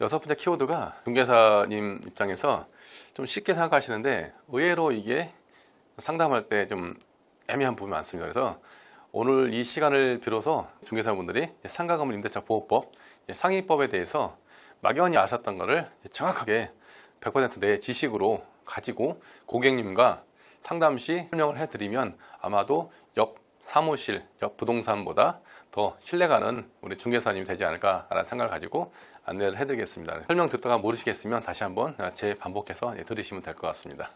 여섯 번째 키워드가 중개사님 입장에서 좀 쉽게 생각하시는데 의외로 이게 상담할 때 좀 애매한 부분이 많습니다. 그래서 오늘 이 시간을 빌어서 중개사분들이 상가건물 임대차 보호법 상위법에 대해서 막연히 아셨던 거를 정확하게 100% 내 지식으로 가지고 고객님과 상담 시 설명을 해드리면 아마도 옆 사무실, 옆 부동산보다 더 신뢰가는 우리 중개사님이 되지 않을까라는 생각을 가지고 안내를 해드리겠습니다. 설명 듣다가 모르시겠으면 다시 한번 재반복해서 들으시면 될 것 같습니다.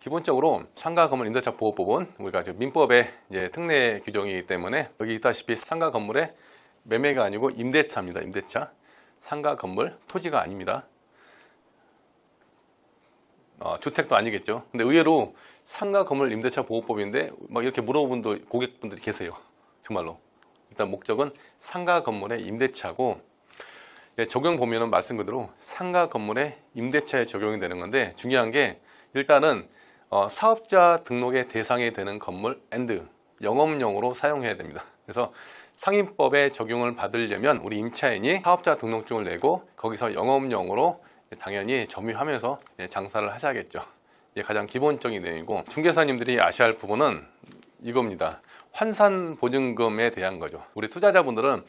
기본적으로 상가건물 임대차 보호법은 우리가 지금 민법의 특례 규정이기 때문에 여기 있다시피 상가 건물의 매매가 아니고 임대차입니다. 임대차. 상가 건물 토지가 아닙니다. 주택도 아니겠죠. 근데 의외로 상가 건물 임대차 보호법인데 막 이렇게 물어본 고객분들이 계세요. 정말로. 일단 목적은 상가 건물의 임대차고 적용 보면은 말씀 그대로 상가 건물의 임대차에 적용이 되는 건데 중요한 게 일단은 사업자 등록의 대상이 되는 건물 앤드 영업용으로 사용해야 됩니다. 그래서 상임법에 적용을 받으려면 우리 임차인이 사업자 등록증을 내고 거기서 영업용으로 당연히 점유하면서 장사를 하셔야겠죠. 이게 가장 기본적인 내용이고 중개사님들이 아셔야 할 부분은 이겁니다. 환산보증금에 대한 거죠. 우리 투자자분들은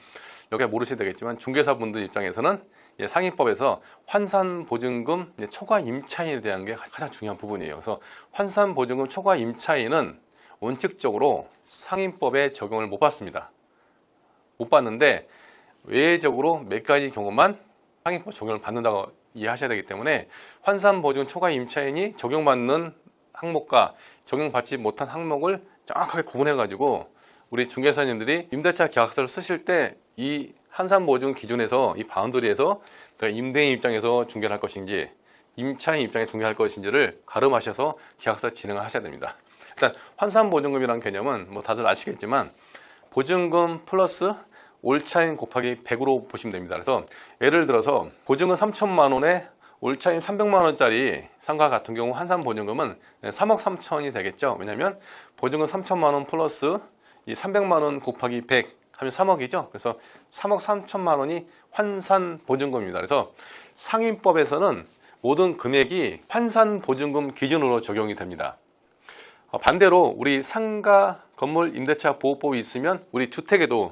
여기 모르셔도 되겠지만 중개사분들 입장에서는 상임법에서 환산보증금 초과 임차인에 대한 게 가장 중요한 부분이에요. 그래서 환산보증금 초과 임차인은 원칙적으로 상임법에 적용을 못 받습니다. 못 받는데 외적으로 몇 가지 경우만 상임법 적용을 받는다고 이해하셔야 되기 때문에 환산보증금 초과 임차인이 적용받는 항목과 적용받지 못한 항목을 정확하게 구분해 가지고 우리 중개사님들이 임대차 계약서를 쓰실 때 이 환산보증 기준에서 이 바운더리에서 임대인 입장에서 중개를 할 것인지 임차인 입장에 중개할 것인지를 가름하셔서 계약서 진행을 하셔야 됩니다. 일단 환산보증금이라는 개념은 뭐 다들 아시겠지만 보증금 플러스 올차인 곱하기 100으로 보시면 됩니다. 그래서 예를 들어서 보증금 3천만 원에 올차인 300만 원짜리 상가 같은 경우 환산보증금은 3억 3천이 되겠죠. 왜냐하면 보증금 3천만 원 플러스 이 300만 원 곱하기 100 하면 3억이죠. 그래서 3억 3천만 원이 환산보증금입니다. 그래서 상임법에서는 모든 금액이 환산보증금 기준으로 적용이 됩니다. 반대로 우리 상가 건물 임대차 보호법이 있으면 우리 주택에도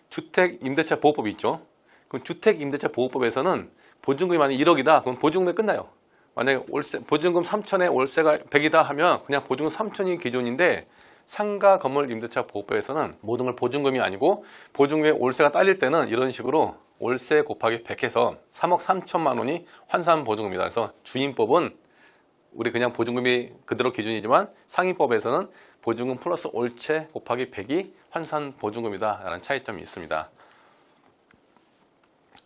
주택 임대차 보호법이 있죠. 그럼 주택 임대차 보호법에서는 보증금이 만약 1억이다. 그럼 보증금이 끝나요. 만약에 보증금 3천에 월세가 100이다 하면 그냥 보증금 3천이 기준인데 상가 건물 임대차 보호법에서는 모든 걸 보증금이 아니고 보증금에 월세가 딸릴 때는 이런 식으로 월세 곱하기 100 해서 3억 3천만 원이 환산보증금이다. 그래서 주임법은 우리 그냥 보증금이 그대로 기준이지만 상임법에서는 보증금 플러스 월세 곱하기 100이 환산보증금이다 라는 차이점이 있습니다.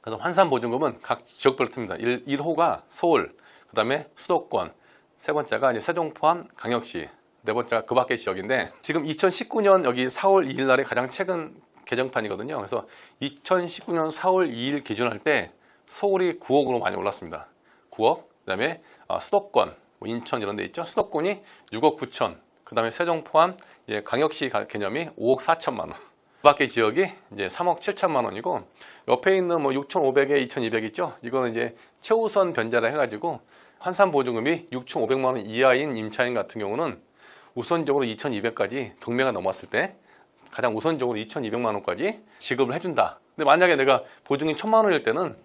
그래서 환산보증금은 각 지역별로 듭니다. 1호가 서울, 그 다음에 수도권, 세 번째가 이제 세종 포함 강역시, 네 번째가 그 밖의 지역인데 지금 2019년 여기 4월 2일 날에 가장 최근 개정판이거든요. 그래서 2019년 4월 2일 기준할 때 서울이 9억으로 많이 올랐습니다. 9억, 그 다음에 수도권, 인천 이런 데 있죠. 수도권이 6억 9천, 그 다음에 세종 포함 강역시 개념이 5억 4천만 원. 그 밖의 지역이 이제 3억 7천만 원이고 옆에 있는 뭐 6,500에 2,200 있죠. 이거는 이제 최우선 변제라 해가지고 환산보증금이 6,500만 원 이하인 임차인 같은 경우는 우선적으로 2,200까지 경매가 넘었을 때 가장 우선적으로 2,200만 원까지 지급을 해준다. 근데 만약에 내가 보증금이 1,000만 원일 때는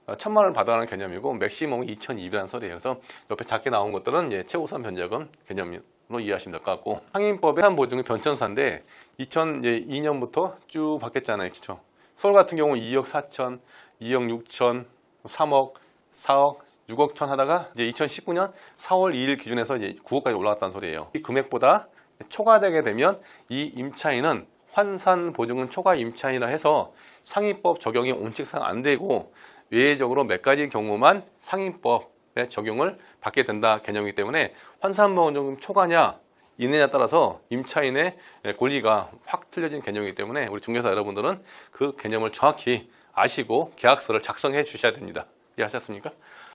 1,000만 원을 받아가는 개념이고 맥시멈이 2,200이라는 소리예요. 그래서 옆에 작게 나온 것들은 최우선 변제금 개념으로 이해하시면 될 것 같고 상임법의 환산보증금 변천사인데 2002년부터 쭉 바뀌었잖아요. 그렇죠? 서울 같은 경우 2억 4천, 2억 6천, 3억, 4억 6억 천 하다가 이제 2019년 4월 2일 기준에서 이제 9억까지 올라갔다는 소리예요. 이 금액보다 초과되게 되면 이 임차인은 환산보증금 초과 임차인이라 해서 상임법 적용이 원칙상 안 되고 외적으로 몇 가지 경우만 상임법에 적용을 받게 된다 개념이기 때문에 환산보증금 초과냐 이느냐에 따라서 임차인의 권리가 확 틀려진 개념이기 때문에 우리 중개사 여러분들은 그 개념을 정확히 아시고 계약서를 작성해 주셔야 됩니다. 이해하셨습니까?